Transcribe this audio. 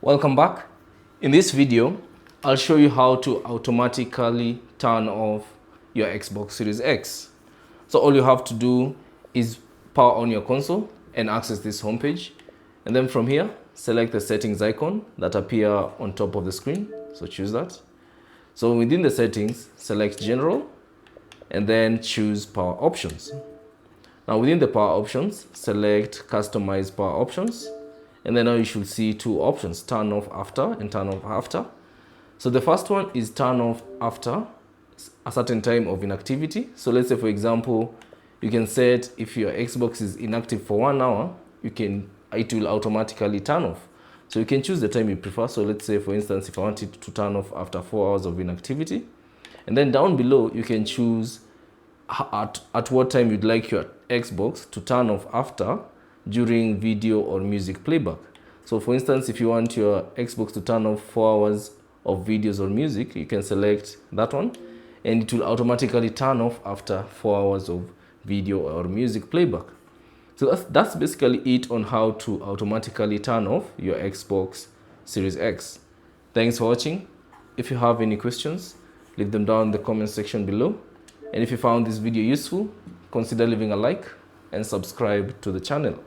Welcome back. In this video, I'll show you how to automatically turn off your Xbox Series X. So all you have to do is power on your console and access this homepage. And then from here, select the settings icon that appear on top of the screen. So choose that. So within the settings, select General and then choose Power Options. Now within the power options, select Customize Power Options. And then now you should see two options, turn off after and turn off after. So the first one is turn off after a certain time of inactivity. So let's say, for example, you can set if your Xbox is inactive for 1 hour, it will automatically turn off. So you can choose the time you prefer. So let's say, for instance, if I want it to turn off after 4 hours of inactivity. And then down below, you can choose at what time you'd like your Xbox to turn off after during video or music playback. So for instance, if you want your Xbox to turn off 4 hours of videos or music, you can select that one and it will automatically turn off after 4 hours of video or music playback. So that's basically it on how to automatically turn off your Xbox Series X. Thanks for watching. If you have any questions, leave them down in the comment section below. And if you found this video useful, consider leaving a like and subscribe to the channel.